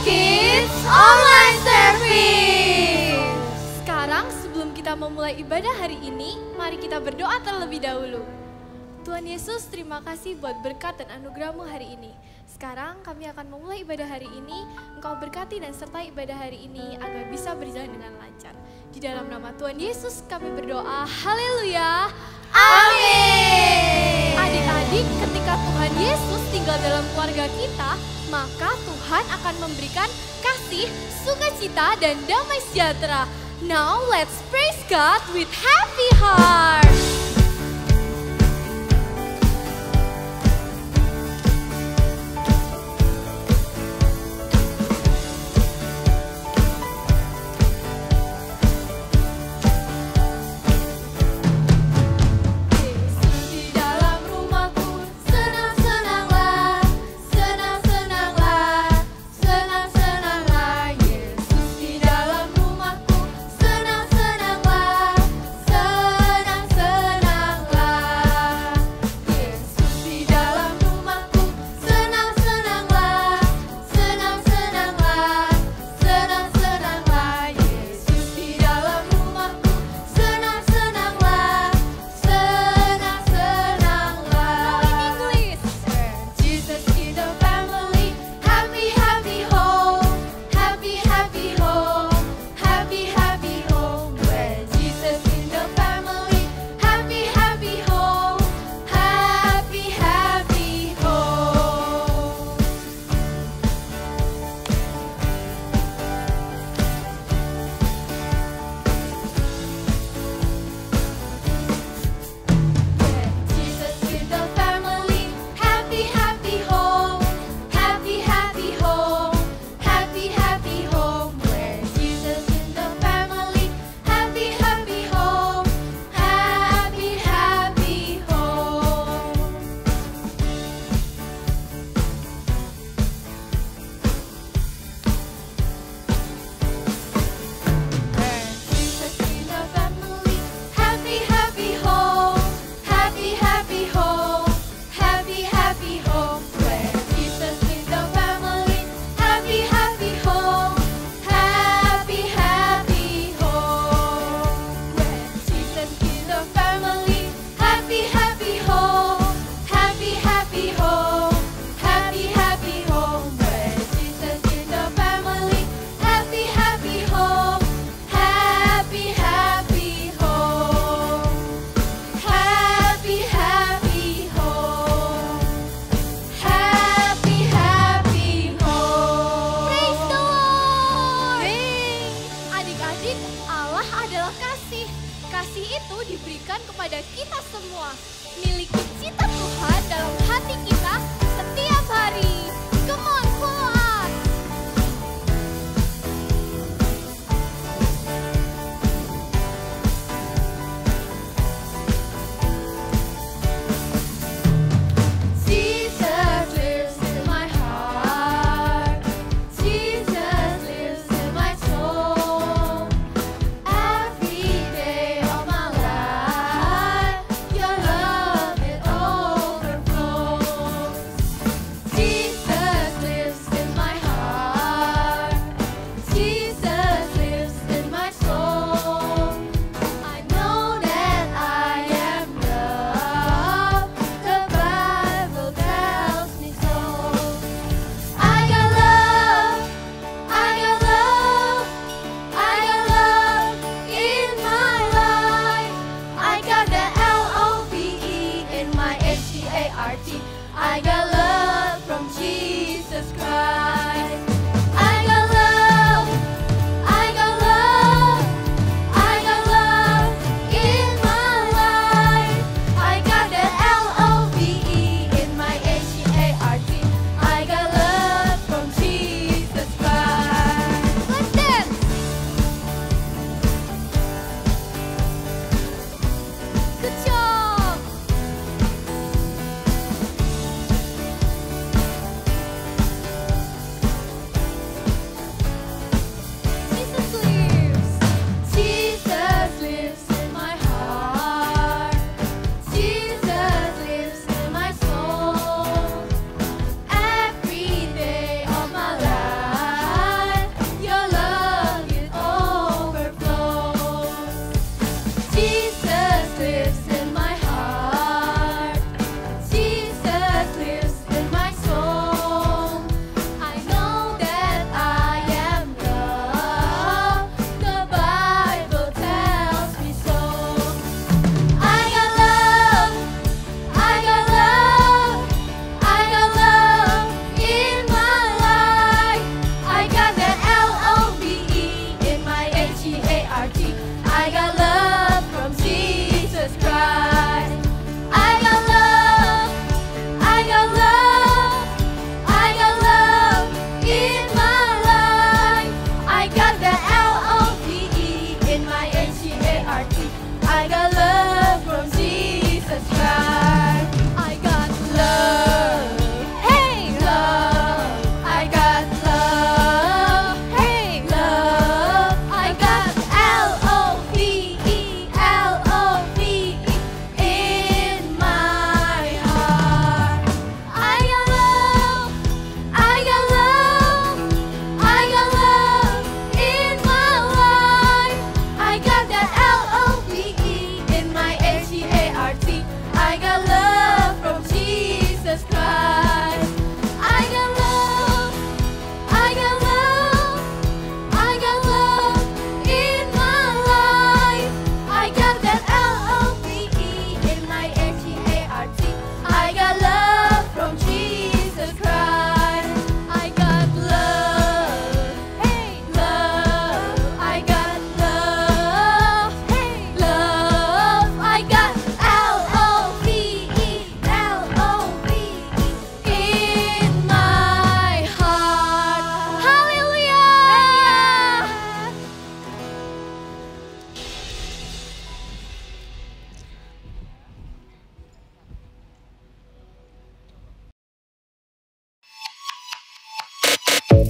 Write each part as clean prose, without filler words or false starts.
Kids Online Service. Sekarang sebelum kita memulai ibadah hari ini, mari kita berdoa terlebih dahulu. Tuhan Yesus, terima kasih buat berkat dan anugerah-Mu hari ini. Sekarang kami akan memulai ibadah hari ini. Engkau berkati dan sertai ibadah hari ini agar bisa berjalan dengan lancar. Di dalam nama Tuhan Yesus kami berdoa. Haleluya. Amin. Adik-adik, ketika Tuhan Yesus tinggal dalam keluarga kita, maka Tuhan akan memberikan kasih, sukacita, dan damai sejahtera. Now let's praise God with happy heart. Senang-senanglah,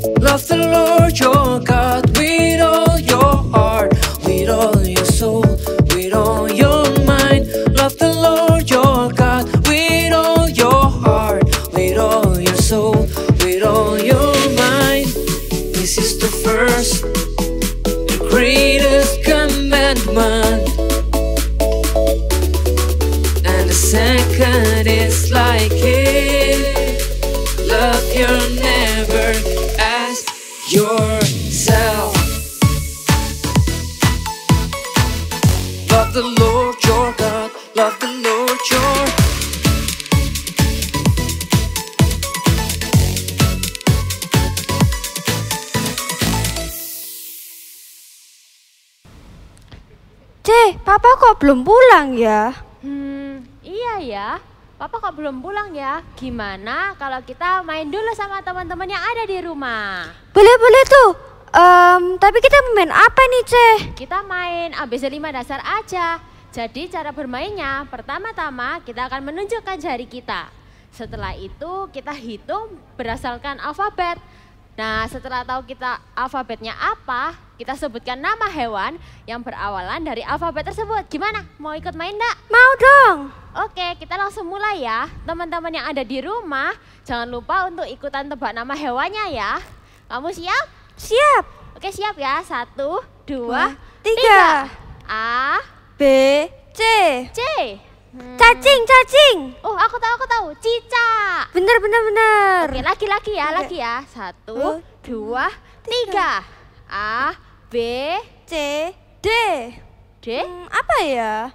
Love the Lord your God with all your heart, with all your soul, with all your mind. Love the Lord your God with all your heart, with all your soul, with all your mind. This is the first, the greatest commandment. And the second is like it. Love your neighbor as yourself. Love the Lord your God, love the Lord your. Papa kok belum pulang ya? Iya ya. Papa kok belum pulang ya? Gimana kalau kita main dulu sama teman-teman yang ada di rumah? Boleh tuh. Tapi kita main apa nih, Ceh? Kita main ABC 5 dasar aja. Jadi cara bermainnya, pertama-tama kita akan menunjukkan jari kita. Setelah itu kita hitung berdasarkan alfabet. Nah, setelah tahu kita alfabetnya apa, kita sebutkan nama hewan yang berawalan dari alfabet tersebut. Gimana? Mau ikut main enggak? Mau dong. Oke, kita langsung mulai ya. Teman-teman yang ada di rumah, jangan lupa untuk ikutan tebak nama hewannya ya. Kamu siap? Siap. Oke, siap ya. 1, 2, 3. A, B, C. C. Cacing. Oh, aku tahu. Cicak. Bener. Oke, laki-laki ya, laki ya. 1, 2, 3. A, B, C, D. D. Apa ya?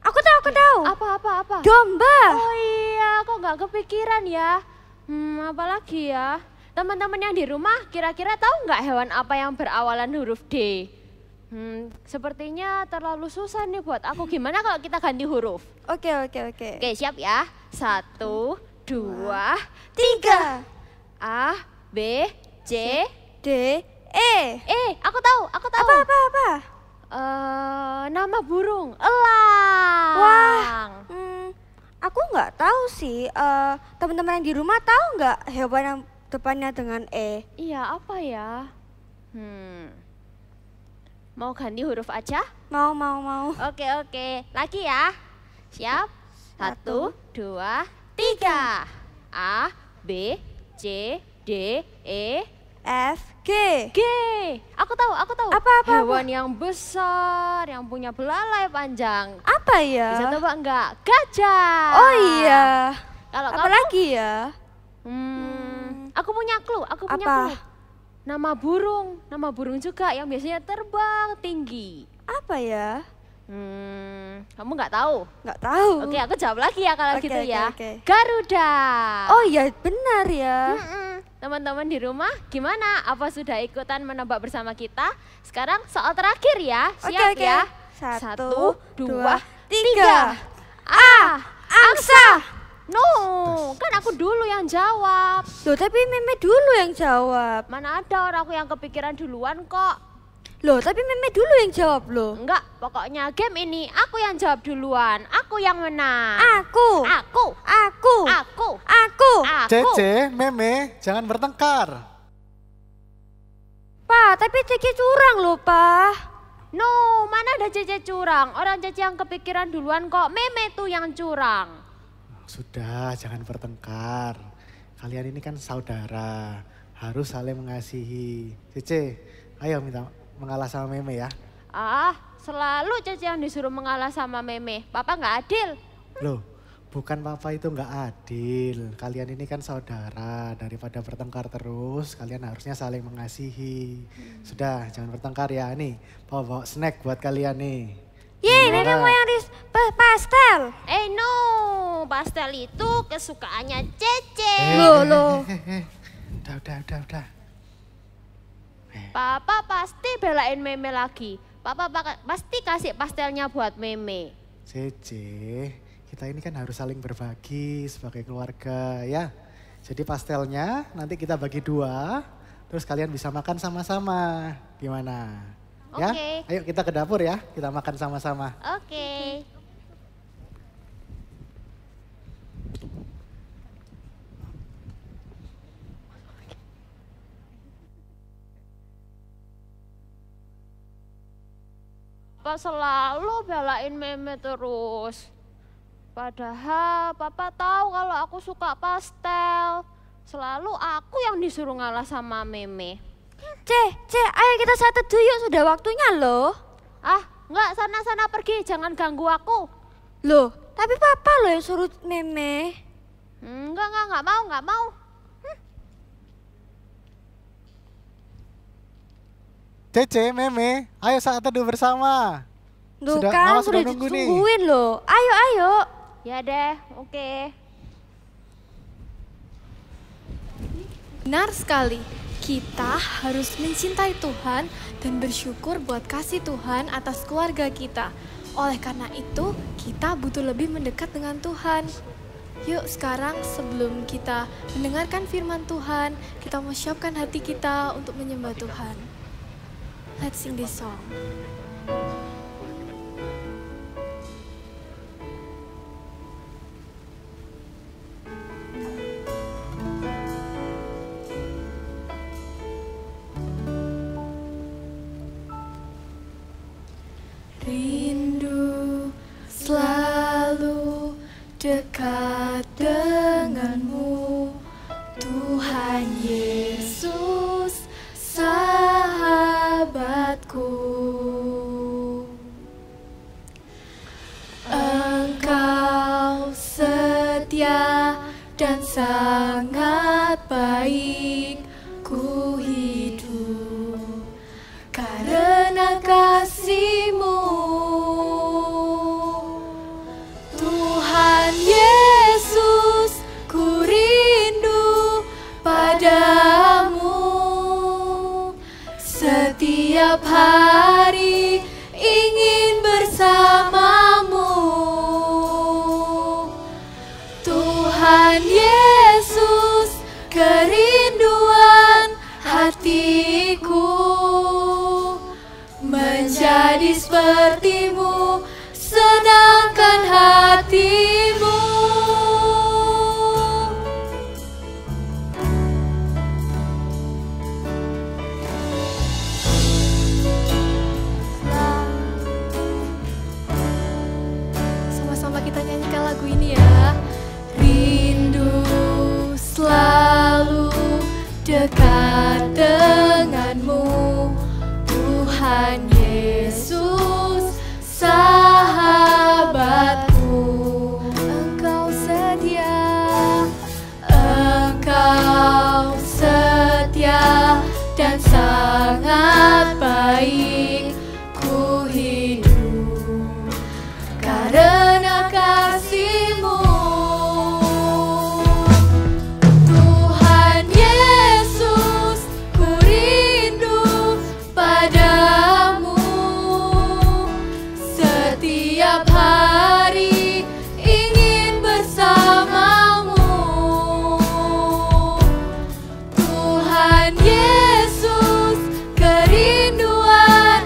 Aku tahu. Apa? Domba. Oh iya, kok nggak kepikiran ya? Apa lagi ya? Teman-teman yang di rumah kira-kira tahu nggak hewan apa yang berawalan huruf D? Sepertinya terlalu susah nih buat aku. Gimana kalau kita ganti huruf? Oke. Oke, siap ya. 1, 2, 3. A, B, C, D, E. aku tahu. Apa? Nama burung, elang. Wah, aku nggak tahu sih. Teman-teman yang di rumah tahu nggak hewan yang depannya dengan E? Iya, apa ya? Mau ganti huruf aja? Mau. Oke. Lagi ya. Siap? 1, 2, 3. A, B, C, D, E, F, G. G. Aku tahu. Apa? Hewan yang besar, yang punya belalai panjang. Apa ya? Bisa tebak enggak? Gajah. Oh iya. Kalau Apa kamu? lagi ya? Aku punya clue. Apa? Nama burung juga yang biasanya terbang tinggi. Apa ya? Kamu nggak tahu? Nggak tahu. Oke, aku jawab lagi ya kalau gitu ya. Oke. Garuda. Oh iya, benar ya. Teman-teman di rumah, gimana? Apa sudah ikutan menebak bersama kita? Sekarang soal terakhir ya. Siap Oke. ya? 1, 2, 3. Angsa. No, kan aku dulu yang jawab. Loh, tapi Meme dulu yang jawab. Mana ada orang aku yang kepikiran duluan kok. Loh, tapi Meme dulu yang jawab loh. Enggak, pokoknya game ini aku yang jawab duluan. Aku yang menang. Aku. Cece, Meme, jangan bertengkar. Pak, tapi Cece curang loh, Pak. No, mana ada Cece curang. Orang Cece yang kepikiran duluan kok. Meme tuh yang curang. Sudah, jangan bertengkar. Kalian ini kan saudara, harus saling mengasihi. Cece, ayo minta mengalah sama Meme ya. Selalu Cece yang disuruh mengalah sama Meme. Papa nggak adil. Loh, bukan Papa itu nggak adil. Kalian ini kan saudara, daripada bertengkar terus, kalian harusnya saling mengasihi. Sudah, jangan bertengkar ya. Nih, Papa bawa snack buat kalian nih. Yeay, Meme mau yang pastel. No, pastel itu kesukaannya Cece. Loh. Udah. Papa pasti belain Meme lagi. Papa pasti kasih pastelnya buat Meme. Cece, kita ini kan harus saling berbagi sebagai keluarga ya. Jadi pastelnya nanti kita bagi 2, terus kalian bisa makan sama-sama. Gimana? Ya, Oke. ayo kita ke dapur ya, kita makan sama-sama. Oke. Papa selalu belain Meme terus. Padahal Papa tahu kalau aku suka pastel. Selalu aku yang disuruh ngalah sama Meme. Ayo kita saat teduh yuk, sudah waktunya loh. Ah, enggak, sana-sana pergi, jangan ganggu aku. Loh, tapi Papa loh yang suruh Meme. Enggak mau. Cece, Meme, ayo saat teduh bersama. Duh Mama kan sudah sudah nunggu nih. ditungguin loh. Ayo. Ya deh, oke. Benar sekali, kita harus mencintai Tuhan dan bersyukur buat kasih Tuhan atas keluarga kita. Oleh karena itu, kita butuh lebih mendekat dengan Tuhan. Yuk sekarang sebelum kita mendengarkan firman Tuhan, kita mau siapkan hati kita untuk menyembah Tuhan. Let's sing this song. Rindu selalu dekat denganmu, Tuhan Yesus sahabatku. Engkau setia dan sangat baik, ku hidup karena kasih-Mu. Tuhan Yesus, ku rindu padamu. Setiap hari ingin bersamamu. Tuhan Yesus, kerinduan hatiku menjadi seperti-Mu, senangkan hati-Mu. Sama-sama kita nyanyikan lagu ini ya. Rindu selalu dekat denganmu, Tuhan Yesus sahabatku. Engkau setia dan sangat baik, ku hidup karena kasih-Mu. Tuhan Yesus, ku rindu padamu. Setiap hari ingin bersamamu. Tuhan Yesus, kerinduan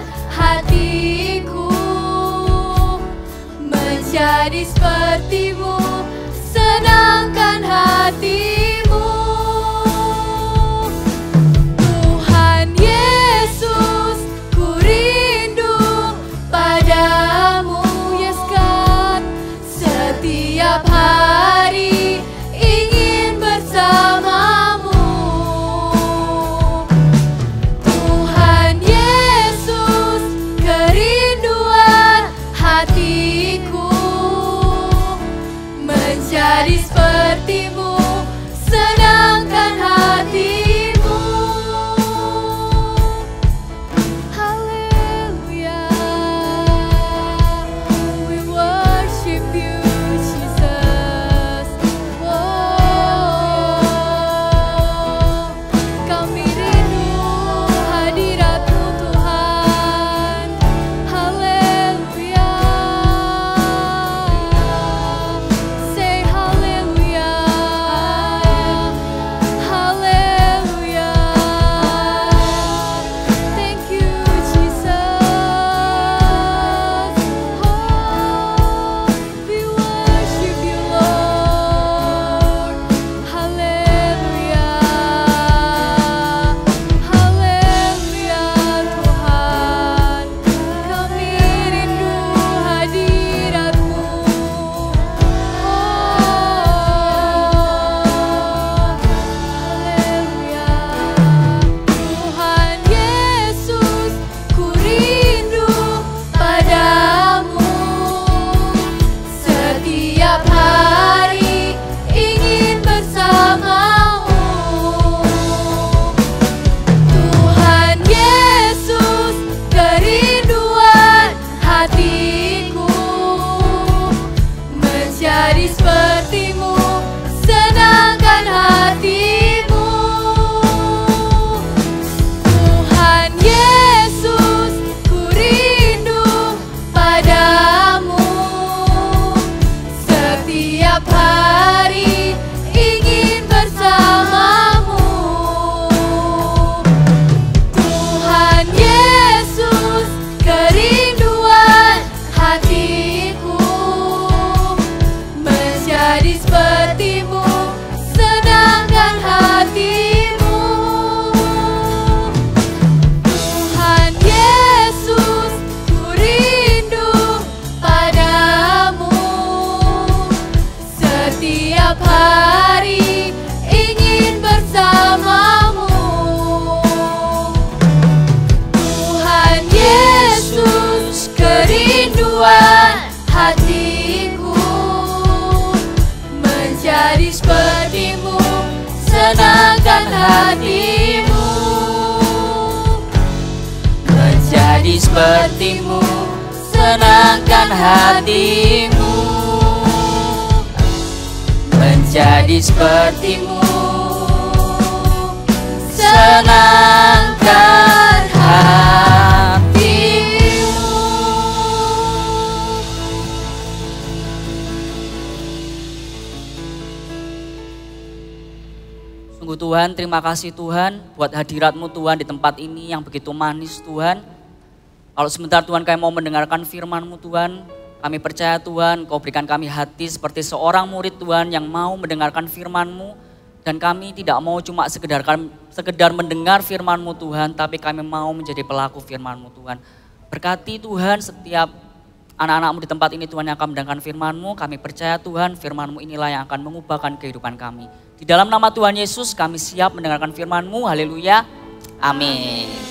sepertimu, senangkan hatimu. Menjadi sepertimu, senangkan hatimu. Sungguh Tuhan, terima kasih Tuhan buat hadirat-Mu Tuhan di tempat ini yang begitu manis Tuhan. Kalau sebentar Tuhan kami mau mendengarkan firman-Mu Tuhan, kami percaya Tuhan Kau berikan kami hati seperti seorang murid Tuhan yang mau mendengarkan firman-Mu. Dan kami tidak mau cuma sekedar mendengar firman-Mu Tuhan, tapi kami mau menjadi pelaku firman-Mu Tuhan. Berkati Tuhan setiap anak-anak-Mu di tempat ini Tuhan yang akan mendengarkan firman-Mu. Kami percaya Tuhan firman-Mu inilah yang akan mengubahkan kehidupan kami. Di dalam nama Tuhan Yesus kami siap mendengarkan firman-Mu. Haleluya. Amin.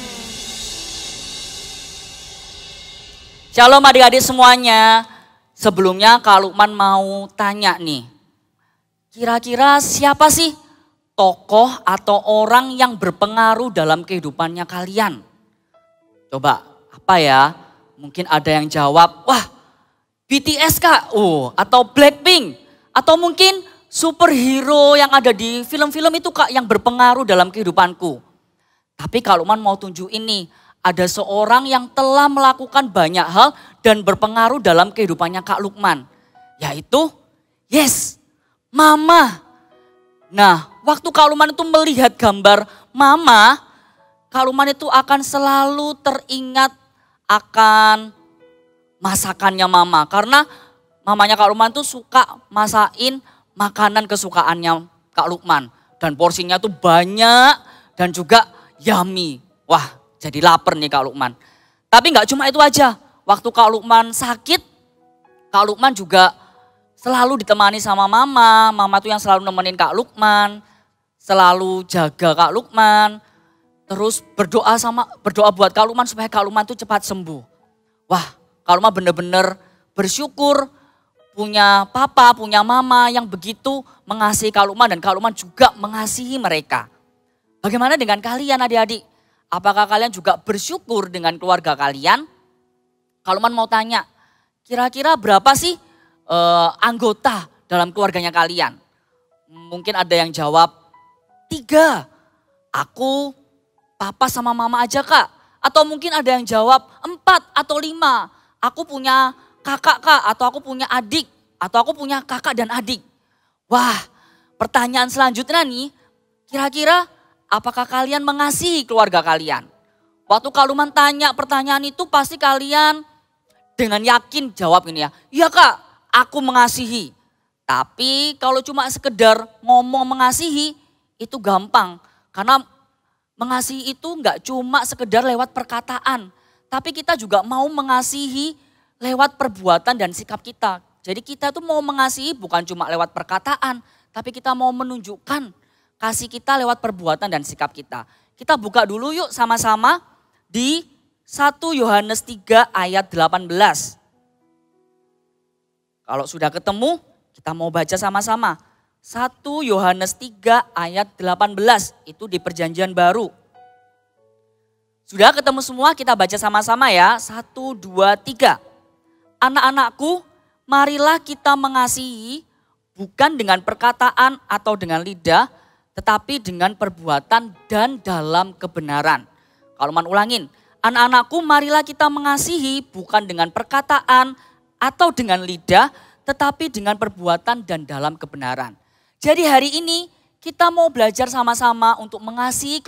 Shalom adik-adik semuanya. Sebelumnya Kak Lukman mau tanya nih. Kira-kira siapa sih tokoh atau orang yang berpengaruh dalam kehidupannya kalian? Coba apa ya? Mungkin ada yang jawab, wah BTS Kak, atau Blackpink. Atau mungkin superhero yang ada di film-film itu Kak yang berpengaruh dalam kehidupanku. Tapi Kak Lukman mau tunjuk ini, ada seorang yang telah melakukan banyak hal dan berpengaruh dalam kehidupannya Kak Lukman. Yaitu, Mama. Nah, waktu Kak Lukman itu melihat gambar Mama, Kak Lukman itu akan selalu teringat akan masakannya Mama. Karena mamanya Kak Lukman itu suka masakin makanan kesukaannya Kak Lukman. Dan porsinya tuh banyak dan juga yummy. Wah, jadi lapar nih Kak Lukman. Tapi nggak cuma itu aja. Waktu Kak Lukman sakit, Kak Lukman juga selalu ditemani sama Mama. Mama tuh yang selalu nemenin Kak Lukman, selalu jaga Kak Lukman. Terus berdoa buat Kak Lukman supaya Kak Lukman tuh cepat sembuh. Wah, Kak Lukman bener-bener bersyukur punya papa, punya mama yang begitu mengasihi Kak Lukman dan Kak Lukman juga mengasihi mereka. Bagaimana dengan kalian adik-adik? Apakah kalian juga bersyukur dengan keluarga kalian? Kak Lukman mau tanya, kira-kira berapa sih anggota dalam keluarganya kalian? Mungkin ada yang jawab 3. Aku, papa sama mama aja Kak. Atau mungkin ada yang jawab 4 atau 5. Aku punya kakak Kak, atau aku punya adik, atau aku punya kakak dan adik. Wah, pertanyaan selanjutnya nih, kira-kira apakah kalian mengasihi keluarga kalian? Waktu Kak Lukman tanya pertanyaan itu pasti kalian dengan yakin jawab ini ya. Iya Kak, aku mengasihi. Tapi kalau cuma sekedar ngomong mengasihi itu gampang. Karena mengasihi itu nggak cuma sekedar lewat perkataan. Tapi kita juga mau mengasihi lewat perbuatan dan sikap kita. Jadi kita tuh mau mengasihi bukan cuma lewat perkataan. Tapi kita mau menunjukkan kasih kita lewat perbuatan dan sikap kita. Kita buka dulu yuk sama-sama di 1 Yohanes 3 ayat 18. Kalau sudah ketemu, kita mau baca sama-sama. 1 Yohanes 3 ayat 18, itu di perjanjian baru. Sudah ketemu semua, kita baca sama-sama ya. 1, 2, 3. Anak-anakku, marilah kita mengasihi bukan dengan perkataan atau dengan lidah, tetapi dengan perbuatan dan dalam kebenaran. Kalau mau ulangin, anak-anakku marilah kita mengasihi bukan dengan perkataan atau dengan lidah, tetapi dengan perbuatan dan dalam kebenaran. Jadi hari ini kita mau belajar sama-sama untuk mengasihi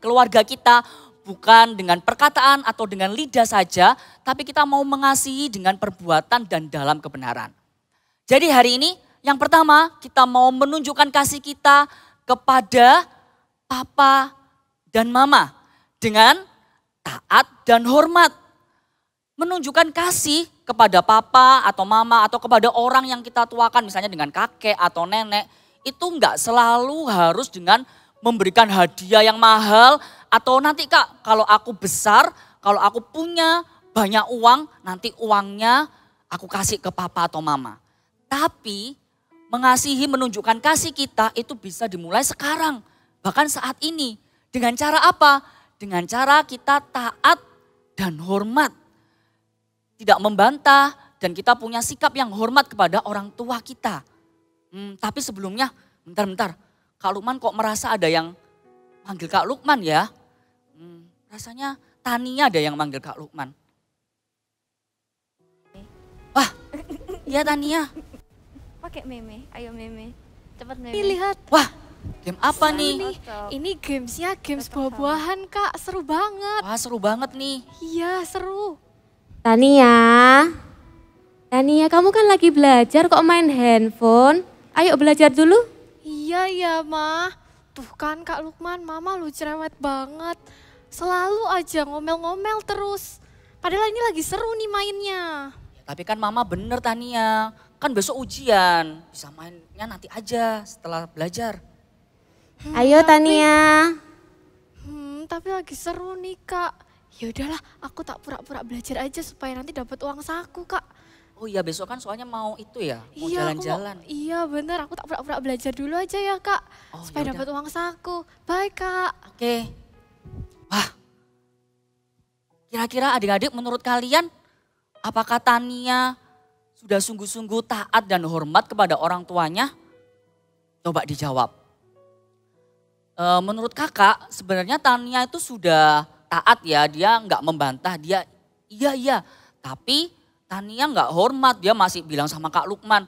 keluarga kita bukan dengan perkataan atau dengan lidah saja, tapi kita mau mengasihi dengan perbuatan dan dalam kebenaran. Jadi hari ini yang pertama kita mau menunjukkan kasih kita kepada papa dan mama dengan taat dan hormat. Menunjukkan kasih kepada papa atau mama atau kepada orang yang kita tuakan misalnya dengan kakek atau nenek. Itu enggak selalu harus dengan memberikan hadiah yang mahal atau nanti Kak kalau aku besar, kalau aku punya banyak uang, nanti uangnya aku kasih ke papa atau mama. Tapi mengasihi, menunjukkan kasih kita itu bisa dimulai sekarang, bahkan saat ini. Dengan cara apa? Dengan cara kita taat dan hormat. Tidak membantah dan kita punya sikap yang hormat kepada orang tua kita. Tapi sebelumnya, bentar. Kak Lukman kok merasa ada yang manggil Kak Lukman ya? Rasanya Tania ada yang manggil Kak Lukman. Wah, iya Tania. Pakai meme, ayo meme. Cepet meme. Nih lihat, Wah, game apa nih? ini gamesnya games buah-buahan Kak, seru banget. Wah, seru banget nih. Iya seru. Tania, kamu kan lagi belajar kok main handphone? Ayo belajar dulu. Iya ya Ma, tuh kan Kak Lukman, Mama lu cerewet banget. Selalu aja ngomel-ngomel terus. Padahal ini lagi seru nih mainnya. Tapi kan Mama bener Tania, kan besok ujian. Bisa mainnya nanti aja setelah belajar. Ayo Tania. Tapi lagi seru nih Kak. Ya udahlah, aku tak pura-pura belajar aja supaya nanti dapat uang saku Kak. Oh iya besok kan soalnya mau itu ya, mau Iya, jalan-jalan. Iya bener, aku tak pura-pura belajar dulu aja ya Kak. Oh, supaya yaudah. dapat uang saku. Bye Kak. Oke. Wah, kira-kira adik-adik menurut kalian apakah Tania sudah sungguh-sungguh taat dan hormat kepada orang tuanya? Coba dijawab. Menurut kakak sebenarnya Tania itu sudah taat ya, dia nggak membantah, dia iya. Tapi Tania nggak hormat, dia masih bilang sama Kak Lukman,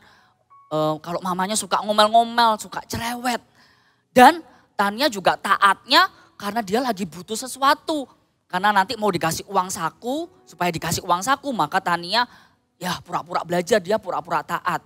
kalau mamanya suka ngomel-ngomel, suka cerewet. Dan Tania juga taatnya karena dia lagi butuh sesuatu. Karena nanti mau dikasih uang saku, supaya dikasih uang saku maka Tania ya pura-pura belajar, dia pura-pura taat.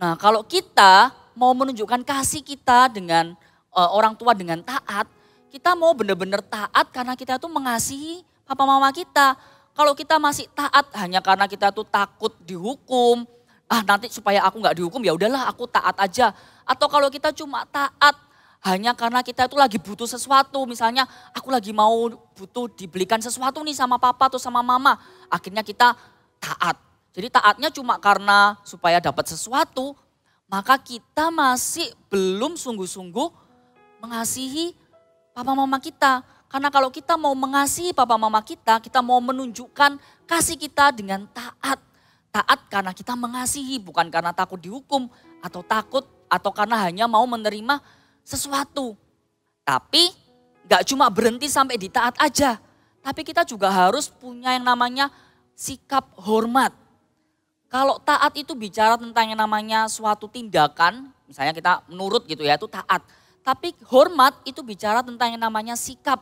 Nah kalau kita mau menunjukkan kasih kita dengan orang tua dengan taat, kita mau benar-benar taat karena kita tuh mengasihi papa mama kita. Kalau kita masih taat hanya karena kita tuh takut dihukum, nanti supaya aku nggak dihukum ya udahlah aku taat aja. Atau kalau kita cuma taat hanya karena kita itu lagi butuh sesuatu, misalnya aku lagi mau butuh dibelikan sesuatu nih sama papa atau sama mama, akhirnya kita taat. Jadi taatnya cuma karena supaya dapat sesuatu, maka kita masih belum sungguh-sungguh mengasihi papa mama kita. Karena kalau kita mau mengasihi papa mama kita mau menunjukkan kasih kita dengan taat. Taat karena kita mengasihi, bukan karena takut dihukum atau takut atau karena hanya mau menerima sesuatu. Tapi gak cuma berhenti sampai di taat aja. Tapi kita juga harus punya yang namanya sikap hormat. Kalau taat itu bicara tentang yang namanya suatu tindakan, misalnya kita menurut gitu ya, itu taat. Tapi hormat itu bicara tentang yang namanya sikap.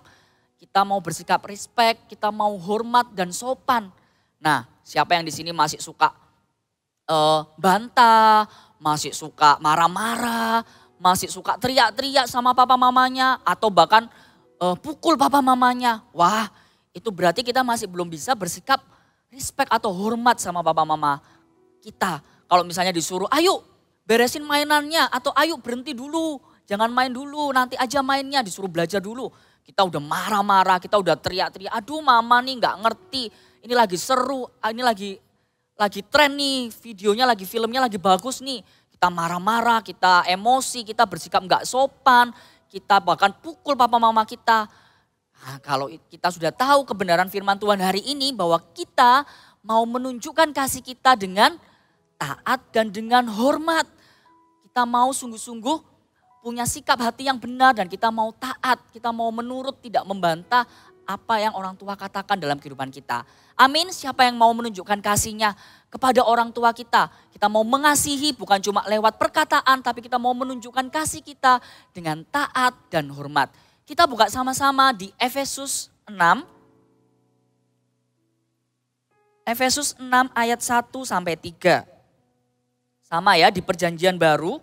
Kita mau bersikap respect, kita mau hormat dan sopan. Nah, siapa yang di sini masih suka bantah, masih suka marah-marah, masih suka teriak-teriak sama papa mamanya, atau bahkan pukul papa mamanya. Wah, itu berarti kita masih belum bisa bersikap respect atau hormat sama papa mama kita. Kalau misalnya disuruh, ayo beresin mainannya, atau ayo berhenti dulu, jangan main dulu, nanti aja mainnya, disuruh belajar dulu. Kita udah marah-marah, kita udah teriak-teriak, aduh mama nih gak ngerti, ini lagi seru, ini lagi tren nih, videonya lagi, filmnya lagi bagus nih. Kita marah-marah, kita emosi, kita bersikap gak sopan, kita bahkan pukul papa mama kita. Nah, kalau kita sudah tahu kebenaran firman Tuhan hari ini bahwa kita mau menunjukkan kasih kita dengan taat dan dengan hormat. Kita mau sungguh-sungguh punya sikap hati yang benar dan kita mau taat, kita mau menurut, tidak membantah apa yang orang tua katakan dalam kehidupan kita. Amin, siapa yang mau menunjukkan kasihnya kepada orang tua kita. Kita mau mengasihi bukan cuma lewat perkataan, tapi kita mau menunjukkan kasih kita dengan taat dan hormat. Kita buka sama-sama di Efesus 6. Efesus 6 ayat 1 sampai 3. Sama ya di perjanjian baru.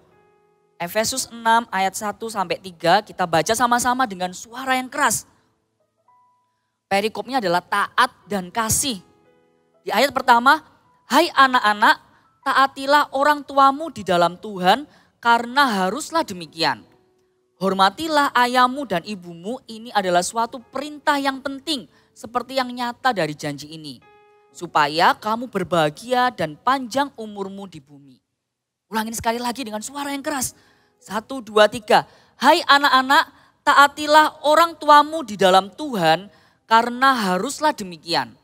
Efesus 6 ayat 1 sampai 3 kita baca sama-sama dengan suara yang keras. Perikopnya adalah taat dan kasih. Di ayat pertama, hai anak-anak, taatilah orang tuamu di dalam Tuhan karena haruslah demikian. Hormatilah ayahmu dan ibumu, ini adalah suatu perintah yang penting seperti yang nyata dari janji ini. Supaya kamu berbahagia dan panjang umurmu di bumi. Ulangin sekali lagi dengan suara yang keras. 1, 2, 3. Hai anak-anak, taatilah orang tuamu di dalam Tuhan karena haruslah demikian.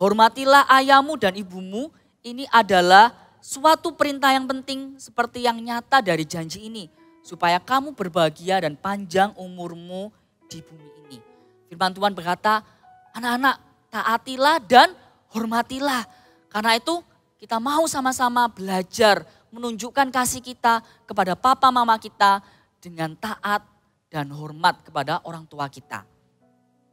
Hormatilah ayahmu dan ibumu, ini adalah suatu perintah yang penting seperti yang nyata dari janji ini. Supaya kamu berbahagia dan panjang umurmu di bumi ini. Firman Tuhan berkata, anak-anak taatilah dan hormatilah. Karena itu kita mau sama-sama belajar menunjukkan kasih kita kepada papa mama kita dengan taat dan hormat kepada orang tua kita.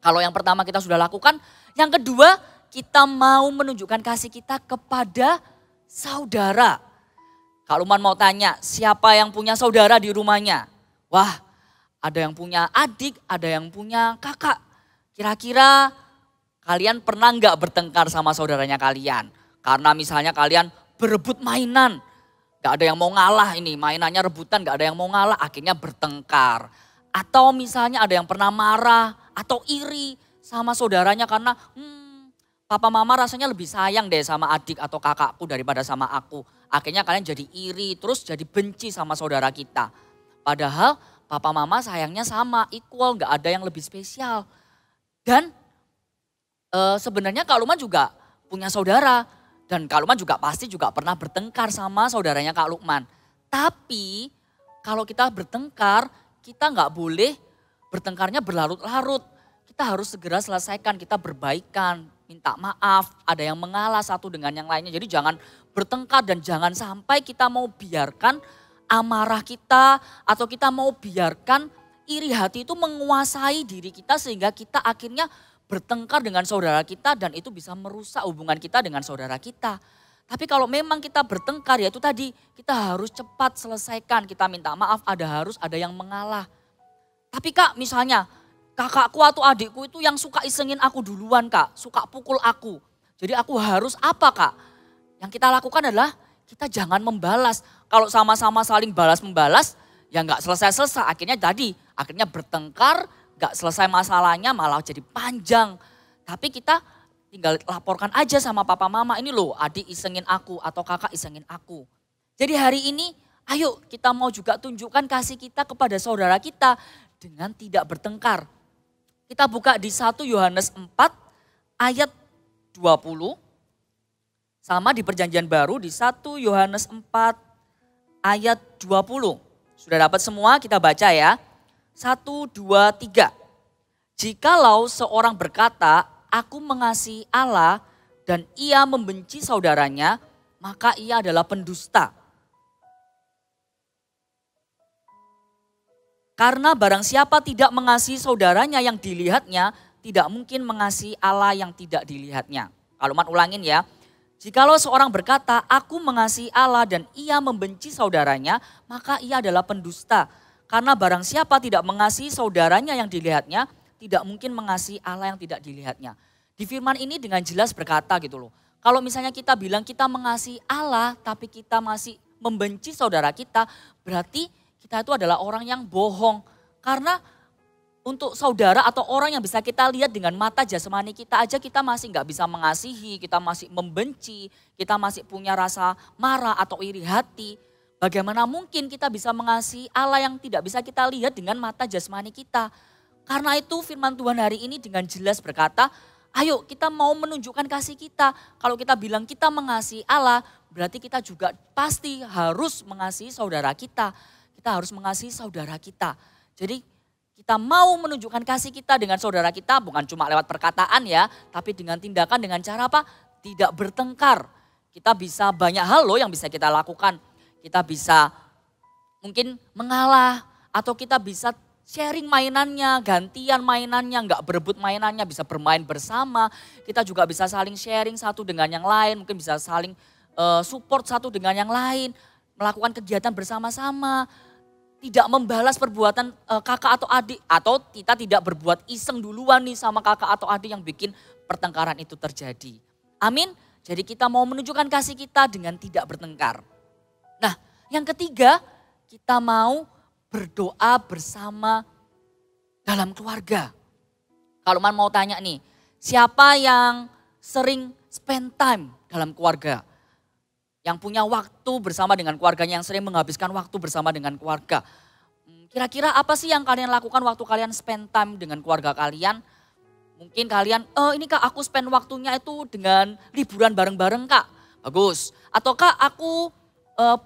Kalau yang pertama kita sudah lakukan, yang kedua kita mau menunjukkan kasih kita kepada saudara. Kak Luman mau tanya, siapa yang punya saudara di rumahnya? Wah, ada yang punya adik, ada yang punya kakak. Kira-kira kalian pernah nggak bertengkar sama saudaranya kalian? Karena misalnya kalian berebut mainan. Gak ada yang mau ngalah ini, mainannya rebutan gak ada yang mau ngalah, akhirnya bertengkar. Atau misalnya ada yang pernah marah atau iri sama saudaranya karena papa mama rasanya lebih sayang deh sama adik atau kakakku daripada sama aku. Akhirnya kalian jadi iri, terus jadi benci sama saudara kita. Padahal papa mama sayangnya sama, equal, gak ada yang lebih spesial. Dan sebenarnya Kak Lukman juga punya saudara. Dan Kak Lukman juga pasti juga pernah bertengkar sama saudaranya Kak Lukman. Tapi kalau kita bertengkar, kita gak boleh bertengkarnya berlarut-larut. Kita harus segera selesaikan, kita berbaikan, minta maaf, ada yang mengalah satu dengan yang lainnya. Jadi jangan bertengkar dan jangan sampai kita mau biarkan amarah kita atau kita mau biarkan iri hati itu menguasai diri kita sehingga kita akhirnya bertengkar dengan saudara kita dan itu bisa merusak hubungan kita dengan saudara kita. Tapi kalau memang kita bertengkar ya itu tadi kita harus cepat selesaikan, kita minta maaf, ada yang mengalah. Tapi Kak misalnya kakakku atau adikku itu yang suka isengin aku duluan Kak, suka pukul aku. Jadi aku harus apa Kak? Yang kita lakukan adalah kita jangan membalas. Kalau sama-sama saling balas-membalas ya nggak selesai-selesai. Akhirnya bertengkar, nggak selesai masalahnya malah jadi panjang. Tapi kita tinggal laporkan aja sama papa mama, ini loh adik isengin aku atau kakak isengin aku. Jadi hari ini ayo kita mau juga tunjukkan kasih kita kepada saudara kita dengan tidak bertengkar. Kita buka di 1 Yohanes 4 ayat 20. Sama di perjanjian baru di 1 Yohanes 4 ayat 20. Sudah dapat semua kita baca ya. 1, 2, 3. Jikalau seorang berkata, aku mengasihi Allah dan ia membenci saudaranya, maka ia adalah pendusta. Karena barang siapa tidak mengasihi saudaranya yang dilihatnya, tidak mungkin mengasihi Allah yang tidak dilihatnya. Kalau man ulangin ya. Jikalau seorang berkata, aku mengasihi Allah dan ia membenci saudaranya, maka ia adalah pendusta. Karena barang siapa tidak mengasihi saudaranya yang dilihatnya, tidak mungkin mengasihi Allah yang tidak dilihatnya. Di firman ini dengan jelas berkata gitu loh. Kalau misalnya kita bilang kita mengasihi Allah, tapi kita masih membenci saudara kita, berarti kita itu adalah orang yang bohong. Karena untuk saudara atau orang yang bisa kita lihat dengan mata jasmani kita aja kita masih nggak bisa mengasihi, kita masih membenci, kita masih punya rasa marah atau iri hati. Bagaimana mungkin kita bisa mengasihi Allah yang tidak bisa kita lihat dengan mata jasmani kita. Karena itu firman Tuhan hari ini dengan jelas berkata, ayo kita mau menunjukkan kasih kita. Kalau kita bilang kita mengasihi Allah, berarti kita juga pasti harus mengasihi saudara kita. Kita harus mengasihi saudara kita. Jadi kita mau menunjukkan kasih kita dengan saudara kita bukan cuma lewat perkataan ya, tapi dengan tindakan dengan cara apa? Tidak bertengkar. Kita bisa banyak hal loh yang bisa kita lakukan. Kita bisa mungkin mengalah atau kita bisa sharing mainannya, gantian mainannya, nggak berebut mainannya, bisa bermain bersama. Kita juga bisa saling sharing satu dengan yang lain, mungkin bisa saling support satu dengan yang lain, melakukan kegiatan bersama-sama. Tidak membalas perbuatan kakak atau adik atau kita tidak berbuat iseng duluan nih sama kakak atau adik yang bikin pertengkaran itu terjadi. Amin. Jadi kita mau menunjukkan kasih kita dengan tidak bertengkar. Nah, yang ketiga kita mau berdoa bersama dalam keluarga. Kalau man mau tanya nih, siapa yang sering spend time dalam keluarga? Yang punya waktu bersama dengan keluarganya, yang sering menghabiskan waktu bersama dengan keluarga. Kira-kira apa sih yang kalian lakukan waktu kalian spend time dengan keluarga kalian? Mungkin kalian, ini kak aku spend waktunya itu dengan liburan bareng-bareng kak. Bagus. Atau kak aku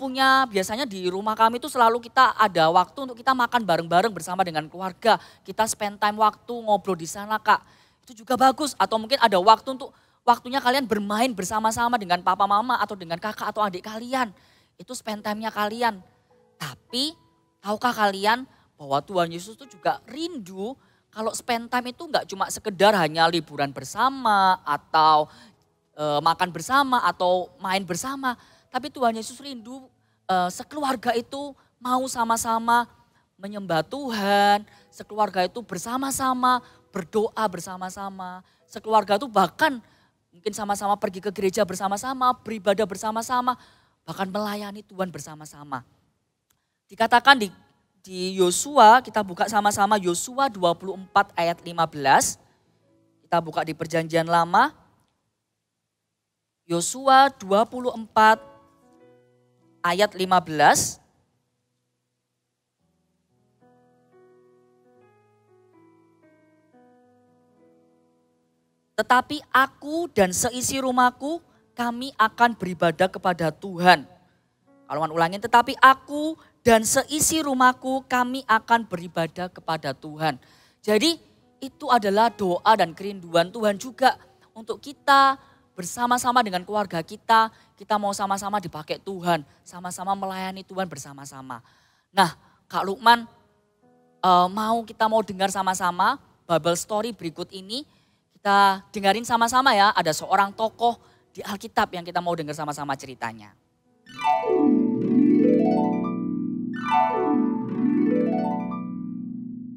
punya biasanya di rumah kami itu selalu kita ada waktu untuk kita makan bareng-bareng bersama dengan keluarga. Kita spend time waktu ngobrol di sana kak. Itu juga bagus. Atau mungkin ada waktu untuk waktunya kalian bermain bersama-sama dengan papa mama atau dengan kakak atau adik kalian. Itu spend time-nya kalian. Tapi tahukah kalian bahwa Tuhan Yesus itu juga rindu kalau spend time itu enggak cuma sekedar hanya liburan bersama atau makan bersama atau main bersama. Tapi Tuhan Yesus rindu sekeluarga itu mau sama-sama menyembah Tuhan. Sekeluarga itu bersama-sama berdoa bersama-sama. Sekeluarga itu bahkan mungkin sama-sama pergi ke gereja bersama-sama, beribadah bersama-sama. Bahkan melayani Tuhan bersama-sama. Dikatakan di Yosua, kita buka sama-sama Yosua 24 ayat 15. Kita buka di Perjanjian Lama. Yosua 24 ayat 15. Tetapi aku dan seisi rumahku, kami akan beribadah kepada Tuhan. Kalau ulangin, tetapi aku dan seisi rumahku kami akan beribadah kepada Tuhan. Jadi itu adalah doa dan kerinduan Tuhan juga untuk kita bersama-sama dengan keluarga kita. Kita mau sama-sama dipakai Tuhan, sama-sama melayani Tuhan bersama-sama. Nah Kak Lukman kita mau dengar sama-sama Bible story berikut ini. Kita dengarin sama-sama ya, ada seorang tokoh di Alkitab yang kita mau dengar sama-sama ceritanya.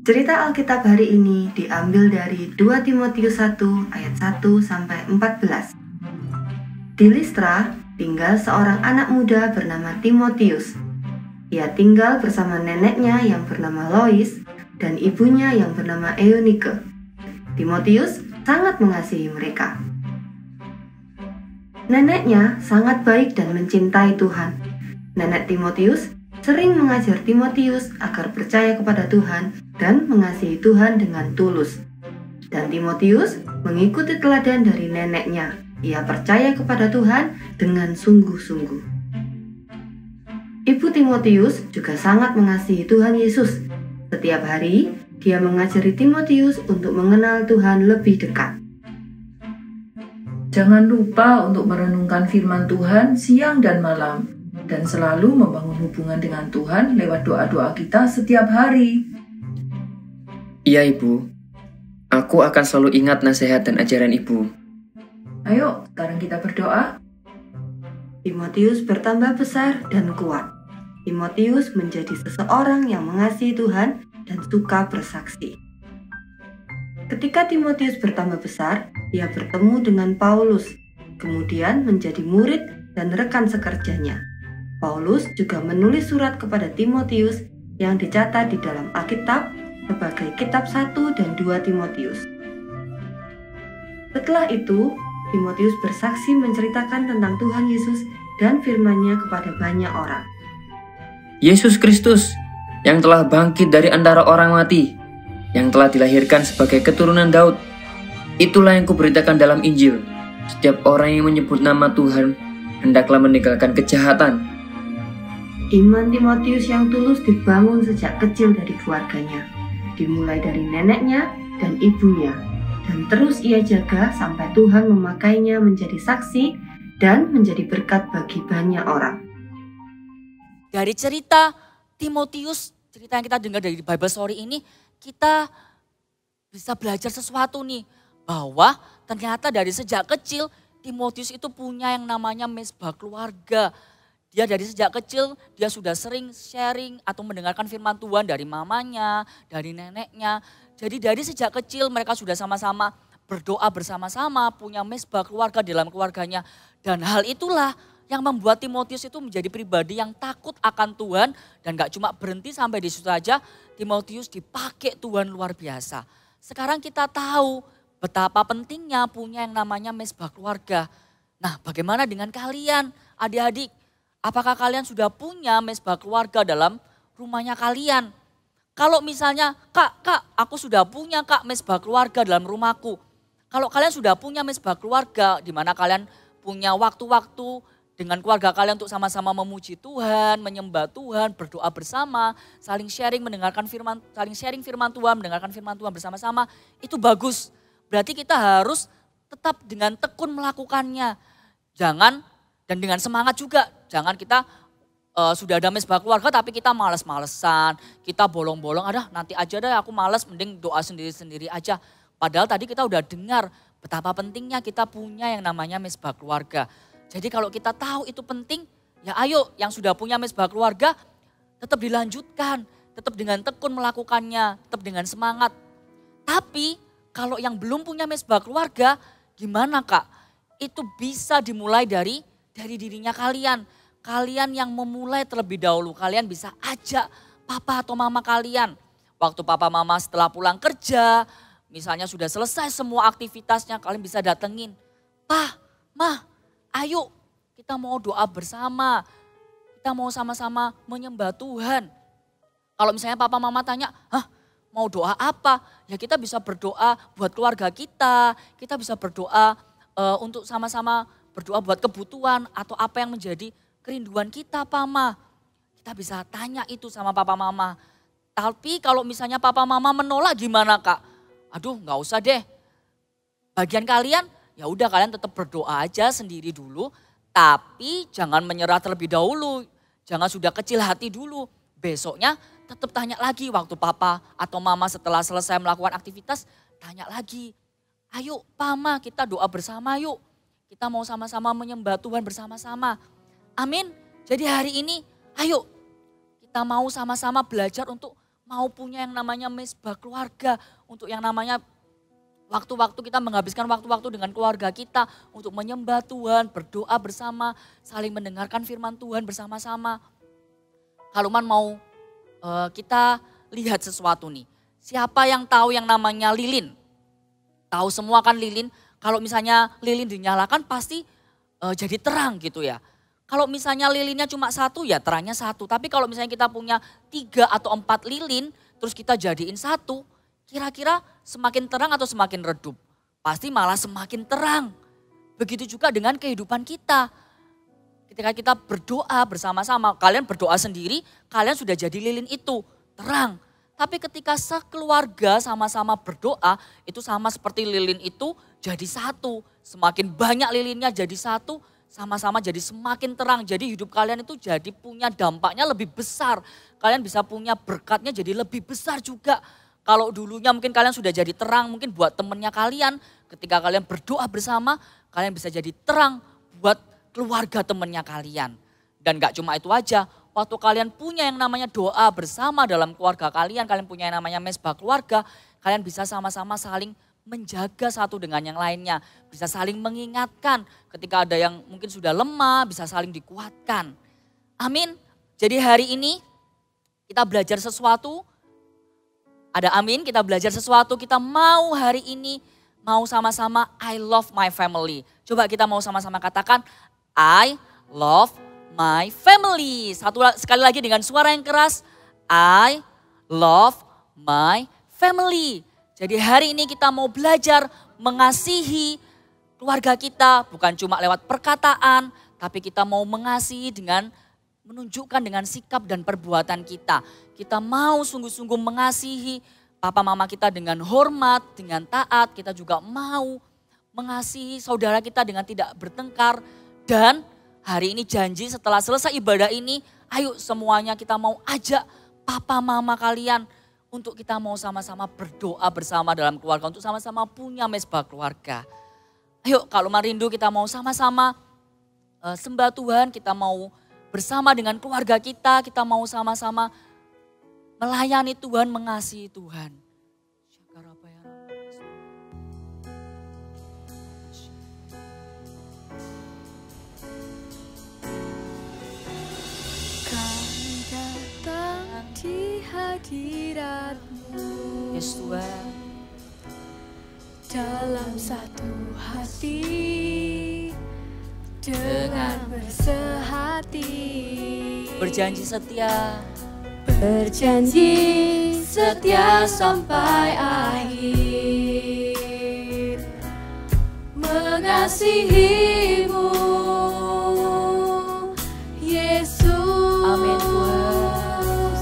Cerita Alkitab hari ini diambil dari 2 Timotius 1 ayat 1 sampai 14. Di Listra tinggal seorang anak muda bernama Timotius. Ia tinggal bersama neneknya yang bernama Lois dan ibunya yang bernama Eunike. Timotius sangat mengasihi mereka. Neneknya sangat baik dan mencintai Tuhan. Nenek Timotius sering mengajar Timotius agar percaya kepada Tuhan dan mengasihi Tuhan dengan tulus. Dan Timotius mengikuti teladan dari neneknya. Ia percaya kepada Tuhan dengan sungguh-sungguh. Ibu Timotius juga sangat mengasihi Tuhan Yesus. Setiap hari, dia mengajari Timotius untuk mengenal Tuhan lebih dekat. Jangan lupa untuk merenungkan firman Tuhan siang dan malam, dan selalu membangun hubungan dengan Tuhan lewat doa-doa kita setiap hari. Iya Ibu, aku akan selalu ingat nasihat dan ajaran Ibu. Ayo, sekarang kita berdoa. Timotius bertambah besar dan kuat. Timotius menjadi seseorang yang mengasihi Tuhan dan suka bersaksi. Ketika Timotius bertambah besar, ia bertemu dengan Paulus, kemudian menjadi murid dan rekan sekerjanya. Paulus juga menulis surat kepada Timotius yang dicatat di dalam Alkitab sebagai kitab 1 dan 2 Timotius. Setelah itu, Timotius bersaksi menceritakan tentang Tuhan Yesus dan firman-Nya kepada banyak orang. Yesus Kristus yang telah bangkit dari antara orang mati, yang telah dilahirkan sebagai keturunan Daud. Itulah yang kuberitakan dalam Injil. Setiap orang yang menyebut nama Tuhan, hendaklah meninggalkan kejahatan. Iman Timotius yang tulus dibangun sejak kecil dari keluarganya, dimulai dari neneknya dan ibunya, dan terus ia jaga sampai Tuhan memakainya menjadi saksi dan menjadi berkat bagi banyak orang. Dari cerita Timotius, cerita yang kita dengar dari Bible story ini, kita bisa belajar sesuatu nih. Bahwa ternyata dari sejak kecil Timotius itu punya yang namanya mesbah keluarga. Dia dari sejak kecil dia sudah sering sharing atau mendengarkan firman Tuhan dari mamanya, dari neneknya. Jadi dari sejak kecil mereka sudah sama-sama berdoa bersama-sama, punya mesbah keluarga dalam keluarganya. Dan hal itulah yang membuat Timotius itu menjadi pribadi yang takut akan Tuhan dan gak cuma berhenti sampai di situ saja. Timotius dipakai Tuhan luar biasa. Sekarang kita tahu betapa pentingnya punya yang namanya mesbah keluarga. Nah, bagaimana dengan kalian, adik-adik? Apakah kalian sudah punya mesbah keluarga dalam rumahnya kalian? Kalau misalnya, Kak, aku sudah punya Kak mesbah keluarga dalam rumahku. Kalau kalian sudah punya mesbah keluarga, di mana kalian punya waktu-waktu dengan keluarga kalian untuk sama-sama memuji Tuhan, menyembah Tuhan, berdoa bersama, saling sharing firman Tuhan, mendengarkan firman Tuhan bersama-sama, itu bagus. Berarti kita harus tetap dengan tekun melakukannya. Jangan, dan dengan semangat juga, jangan kita sudah ada mesbah keluarga tapi kita males-malesan, kita bolong-bolong, nanti aja deh aku males, mending doa sendiri-sendiri aja. Padahal tadi kita udah dengar betapa pentingnya kita punya yang namanya mesbah keluarga. Jadi kalau kita tahu itu penting, ya ayo yang sudah punya mesbah keluarga tetap dilanjutkan, tetap dengan tekun melakukannya, tetap dengan semangat. Tapi kalau yang belum punya mesbah keluarga, gimana Kak? Itu bisa dimulai dari dirinya kalian. Kalian yang memulai terlebih dahulu, kalian bisa ajak papa atau mama kalian. Waktu papa mama setelah pulang kerja, misalnya sudah selesai semua aktivitasnya, kalian bisa datengin. Pak, Mah, ayo kita mau doa bersama. Kita mau sama-sama menyembah Tuhan. Kalau misalnya papa mama tanya, mau doa apa? Ya kita bisa berdoa buat keluarga kita bisa berdoa untuk sama-sama berdoa buat kebutuhan atau apa yang menjadi kerinduan kita Pama. Kita bisa tanya itu sama papa mama. Tapi kalau misalnya papa mama menolak gimana Kak? Aduh nggak usah deh. Bagian kalian ya udah kalian tetap berdoa aja sendiri dulu. Tapi jangan menyerah terlebih dahulu. Jangan sudah kecil hati dulu. Besoknya tetap tanya lagi waktu papa atau mama setelah selesai melakukan aktivitas. Tanya lagi. Ayo Pama kita doa bersama yuk. Kita mau sama-sama menyembah Tuhan bersama-sama. Amin. Jadi hari ini ayo kita mau sama-sama belajar untuk mau punya yang namanya mesbah keluarga. Untuk yang namanya waktu-waktu kita menghabiskan waktu-waktu dengan keluarga kita. Untuk menyembah Tuhan, berdoa bersama, saling mendengarkan firman Tuhan bersama-sama. Kaluman mau kita lihat sesuatu nih. Siapa yang tahu yang namanya lilin? Tahu semua kan lilin. Kalau misalnya lilin dinyalakan pasti jadi terang gitu ya. Kalau misalnya lilinnya cuma satu ya terangnya satu. Tapi kalau misalnya kita punya 3 atau 4 lilin terus kita jadiin satu. Kira-kira semakin terang atau semakin redup? Pasti malah semakin terang. Begitu juga dengan kehidupan kita. Ketika kita berdoa bersama-sama, kalian berdoa sendiri, kalian sudah jadi lilin itu, terang. Tapi ketika sekeluarga sama-sama berdoa, itu sama seperti lilin itu jadi satu. Semakin banyak lilinnya jadi satu, sama-sama jadi semakin terang. Jadi hidup kalian itu jadi punya dampaknya lebih besar. Kalian bisa punya berkatnya jadi lebih besar juga. Kalau dulunya mungkin kalian sudah jadi terang, mungkin buat temennya kalian. Ketika kalian berdoa bersama, kalian bisa jadi terang buat keluarga temennya kalian. Dan gak cuma itu aja, waktu kalian punya yang namanya doa bersama dalam keluarga kalian punya yang namanya mesbah keluarga, kalian bisa sama-sama saling menjaga satu dengan yang lainnya. Bisa saling mengingatkan ketika ada yang mungkin sudah lemah, bisa saling dikuatkan. Amin. Jadi hari ini kita belajar sesuatu, ada amin, kita belajar sesuatu, kita mau hari ini mau sama-sama I love my family. Coba kita mau sama-sama katakan I love my family. Sekali lagi dengan suara yang keras. I love my family. Jadi hari ini kita mau belajar mengasihi keluarga kita. Bukan cuma lewat perkataan. Tapi kita mau mengasihi dengan menunjukkan dengan sikap dan perbuatan kita. Kita mau sungguh-sungguh mengasihi papa mama kita dengan hormat, dengan taat. Kita juga mau mengasihi saudara kita dengan tidak bertengkar. Dan hari ini janji setelah selesai ibadah ini, ayo semuanya kita mau ajak papa mama kalian untuk kita mau sama-sama berdoa bersama dalam keluarga, untuk sama-sama punya mesbah keluarga. Ayo kalau rindu kita mau sama-sama sembah Tuhan, kita mau bersama dengan keluarga kita mau sama-sama melayani Tuhan, mengasihi Tuhan. Di hadirat-Mu, Yes Tuhan, dalam satu hati, dengan bersehati, berjanji setia, berjanji setia sampai akhir, mengasihimu Yesus. Amin Tuhan.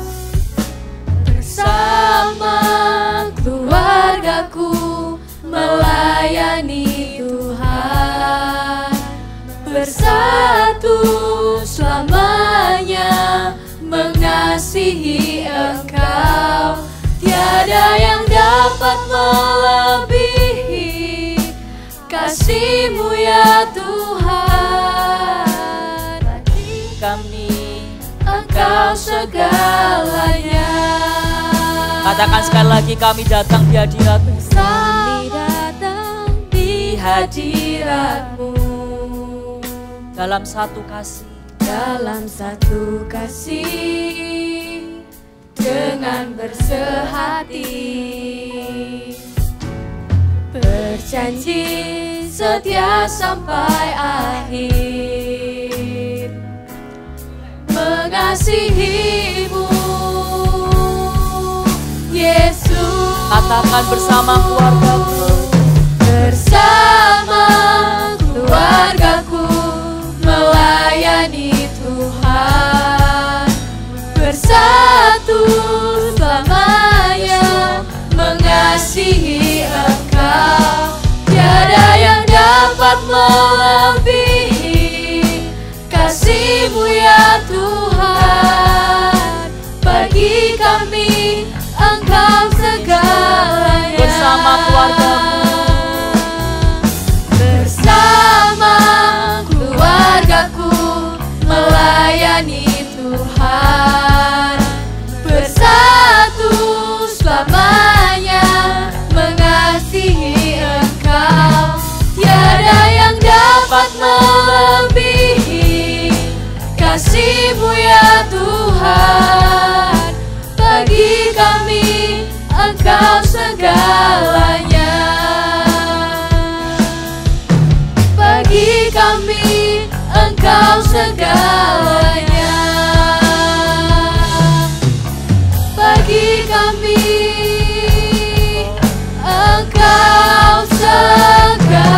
Bersama keluargaku melayani Tuhan, bersatu selamanya mengasihi Engkau. Tiada yang dapat melebihi kasih-Mu ya Tuhan. Bagi kami Engkau segalanya. Katakan sekali lagi, kami datang di hadirat-Mu. Kami datang di hadirat-Mu. Dalam satu kasih, dalam satu kasih, dengan bersehati, berjanji setia sampai akhir, mengasihi-Mu Yesus. katakan bersama keluargaku, bersama keluargaku melayani Tuhan, bersatu selamanya mengasihi Engkau. Tiada yang dapat melebihi kasih-Mu ya Tuhan. Bagi kami Engkau segalanya. bersama keluargaku, bersama keluargaku melayani Tuhan, bersatu selamanya mengasihi Engkau. Tiada yang dapat melebihi kasih-Mu ya Tuhan. Bagi kami Engkau segalanya. Bagi kami Engkau segalanya. Bagi kami Engkau segalanya.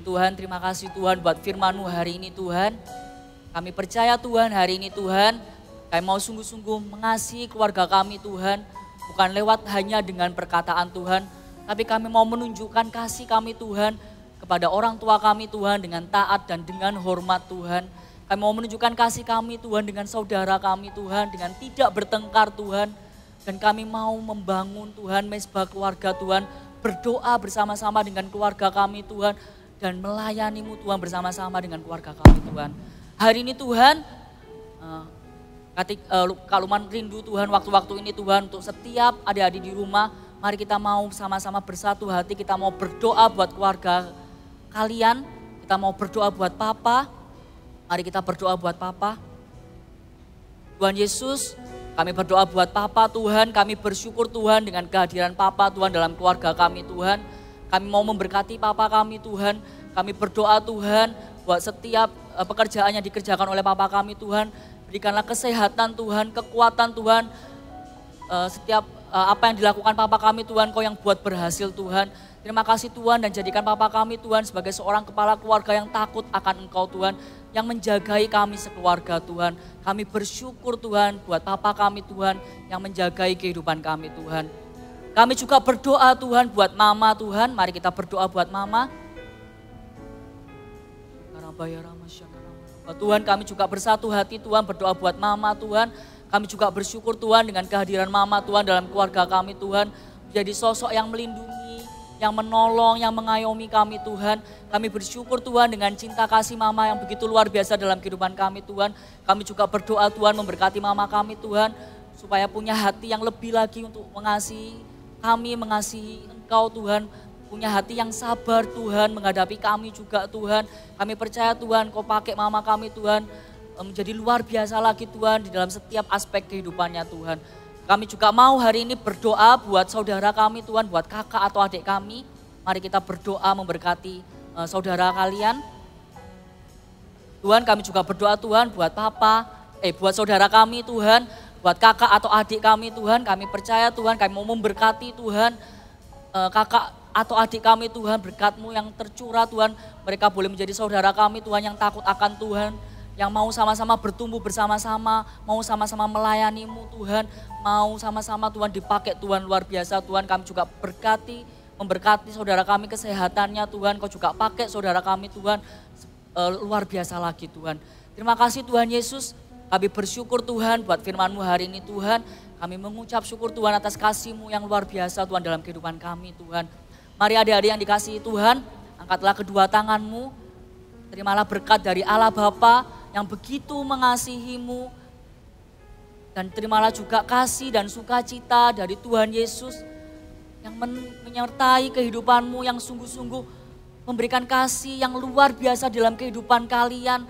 Tuhan, terima kasih Tuhan buat firman-Mu hari ini Tuhan. Kami percaya Tuhan hari ini Tuhan, kami mau sungguh-sungguh mengasihi keluarga kami Tuhan. Bukan lewat hanya dengan perkataan Tuhan, tapi kami mau menunjukkan kasih kami Tuhan kepada orang tua kami Tuhan dengan taat dan dengan hormat Tuhan. Kami mau menunjukkan kasih kami Tuhan dengan saudara kami Tuhan, dengan tidak bertengkar Tuhan. Dan kami mau membangun Tuhan mezbah keluarga Tuhan, berdoa bersama-sama dengan keluarga kami Tuhan, dan melayani-Mu Tuhan bersama-sama dengan keluarga kami Tuhan. Hari ini Tuhan, Kak Luman rindu Tuhan waktu-waktu ini Tuhan untuk setiap adik-adik di rumah. Mari kita mau sama-sama bersatu hati, kita mau berdoa buat keluarga kalian. Kita mau berdoa buat Papa. Mari kita berdoa buat Papa. Tuhan Yesus, kami berdoa buat Papa Tuhan. Kami bersyukur Tuhan dengan kehadiran Papa Tuhan dalam keluarga kami Tuhan. Kami mau memberkati Papa kami Tuhan. Kami berdoa Tuhan buat setiap pekerjaan yang dikerjakan oleh Papa kami Tuhan. Berikanlah kesehatan Tuhan, kekuatan Tuhan. Setiap apa yang dilakukan Papa kami Tuhan, Kau yang buat berhasil Tuhan. Terima kasih Tuhan, dan jadikan Papa kami Tuhan sebagai seorang kepala keluarga yang takut akan Engkau Tuhan. Yang menjagai kami sekeluarga Tuhan. Kami bersyukur Tuhan buat Papa kami Tuhan yang menjagai kehidupan kami Tuhan. Kami juga berdoa Tuhan buat Mama Tuhan. Mari kita berdoa buat Mama. Tuhan, kami juga bersatu hati Tuhan berdoa buat Mama Tuhan. Kami juga bersyukur Tuhan dengan kehadiran Mama Tuhan dalam keluarga kami Tuhan. Menjadi sosok yang melindungi, yang menolong, yang mengayomi kami Tuhan. Kami bersyukur Tuhan dengan cinta kasih Mama yang begitu luar biasa dalam kehidupan kami Tuhan. Kami juga berdoa Tuhan memberkati Mama kami Tuhan. Supaya punya hati yang lebih lagi untuk mengasihi kami, mengasihi Engkau Tuhan. Punya hati yang sabar Tuhan, menghadapi kami juga Tuhan. Kami percaya Tuhan, Kau pakai Mama kami Tuhan menjadi luar biasa lagi Tuhan di dalam setiap aspek kehidupannya Tuhan. Kami juga mau hari ini berdoa buat saudara kami Tuhan, buat kakak atau adik kami. Mari kita berdoa memberkati saudara kalian. Tuhan, kami juga berdoa Tuhan buat buat saudara kami Tuhan, buat kakak atau adik kami Tuhan, kami percaya Tuhan, kami mau memberkati Tuhan, kakak atau adik kami Tuhan, berkat-Mu yang tercurah Tuhan, mereka boleh menjadi saudara kami Tuhan yang takut akan Tuhan, yang mau sama-sama bertumbuh bersama-sama, mau sama-sama melayani-Mu Tuhan, mau sama-sama Tuhan dipakai Tuhan luar biasa Tuhan, kami juga memberkati saudara kami kesehatannya Tuhan, Kau juga pakai saudara kami Tuhan, luar biasa lagi Tuhan. Terima kasih Tuhan Yesus, kami bersyukur Tuhan buat firman-Mu hari ini Tuhan, kami mengucap syukur Tuhan atas kasih-Mu yang luar biasa Tuhan dalam kehidupan kami Tuhan. Mari adik-adik yang dikasihi Tuhan, angkatlah kedua tangan-Mu, terimalah berkat dari Allah Bapa yang begitu mengasihi-Mu, dan terimalah juga kasih dan sukacita dari Tuhan Yesus yang menyertai kehidupan-Mu, yang sungguh-sungguh memberikan kasih yang luar biasa dalam kehidupan kalian,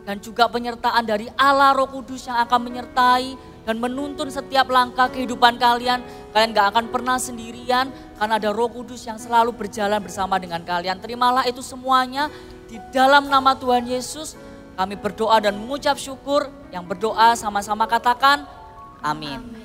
dan juga penyertaan dari Allah Roh Kudus yang akan menyertai dan menuntun setiap langkah kehidupan kalian. Kalian gak akan pernah sendirian karena ada Roh Kudus yang selalu berjalan bersama dengan kalian. Terimalah itu semuanya di dalam nama Tuhan Yesus. Kami berdoa dan mengucap syukur. Yang berdoa sama-sama katakan amin.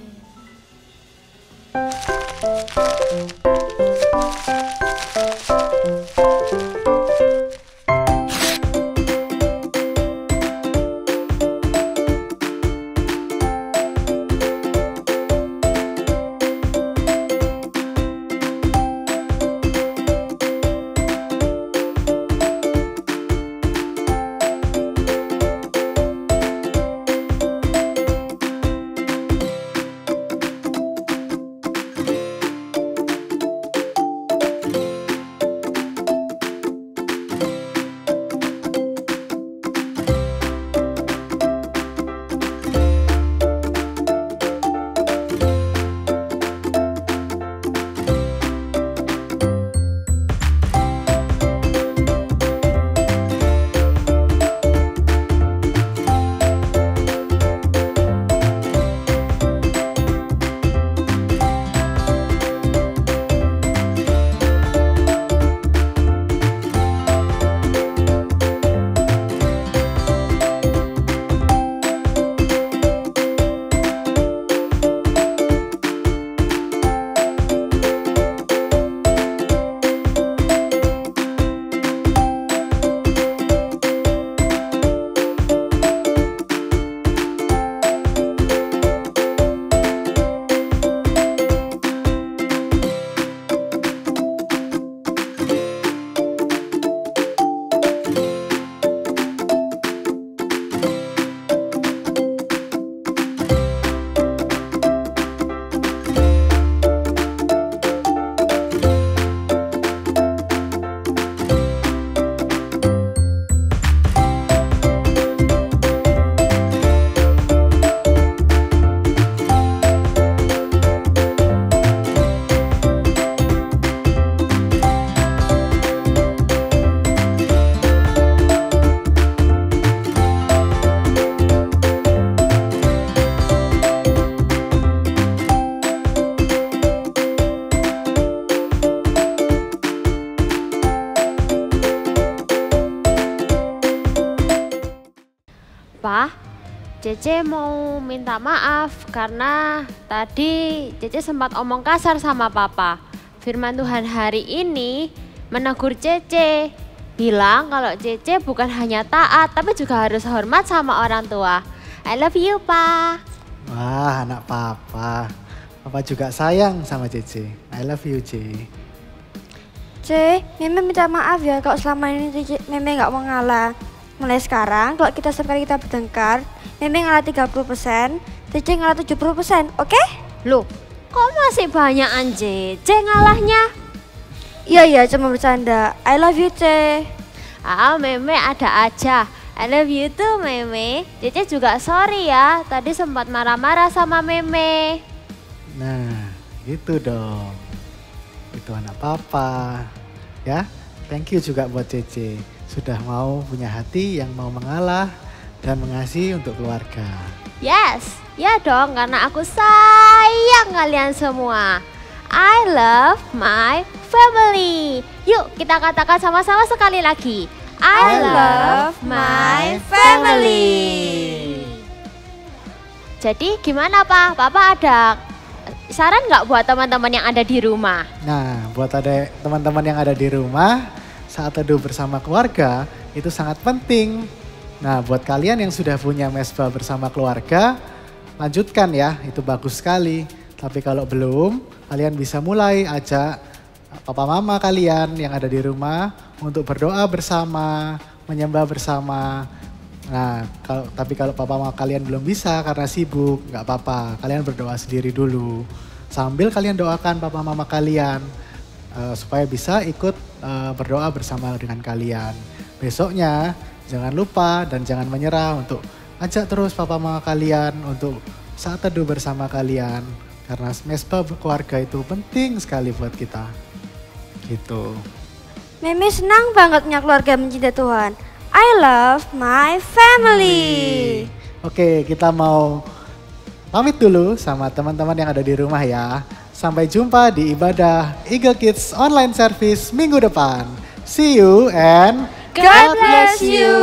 Pa, Cece mau minta maaf karena tadi Cece sempat omong kasar sama Papa. Firman Tuhan hari ini menegur Cece, bilang kalau Cece bukan hanya taat tapi juga harus hormat sama orang tua. I love you, Pa. Wah, anak Papa. Papa juga sayang sama Cece. I love you, Ce. Meme minta maaf ya kalau selama ini Meme gak mau ngalah. Mulai sekarang kalau kita bertengkar, Meme ngalah 30%, Cece ngalah 70%, oke? Loh, kok masih banyakan Cece ngalahnya? Iya, cuma bercanda. I love you, Ce. Meme ada aja. I love you too, Meme. Cece juga sorry ya, tadi sempat marah-marah sama Meme. Nah, gitu dong. Itu anak Papa. Ya, thank you juga buat Cece. Sudah mau punya hati yang mau mengalah dan mengasihi untuk keluarga. Yes, ya dong, karena aku sayang kalian semua. I love my family. Yuk kita katakan sama-sama sekali lagi. I love my family. Jadi gimana Pak? Papa ada saran nggak buat teman-teman yang ada di rumah? Nah, buat ada teman-teman yang ada di rumah, saat teduh bersama keluarga itu sangat penting. Nah, buat kalian yang sudah punya mesbah bersama keluarga, lanjutkan ya, itu bagus sekali. Tapi kalau belum, kalian bisa mulai ajak papa mama kalian yang ada di rumah untuk berdoa bersama, menyembah bersama. Nah, tapi kalau papa mama kalian belum bisa karena sibuk, nggak apa-apa. Kalian berdoa sendiri dulu. Sambil kalian doakan papa mama kalian supaya bisa ikut berdoa bersama dengan kalian. Besoknya jangan lupa dan jangan menyerah untuk ajak terus papa mama kalian untuk saat teduh bersama kalian. Karena mesbah keluarga itu penting sekali buat kita. Gitu. Meme senang banget punya keluarga mencintai Tuhan. I love my family. Oke, kita mau pamit dulu sama teman-teman yang ada di rumah ya. Sampai jumpa di ibadah Eagle Kids Online Service minggu depan. See you and God bless you.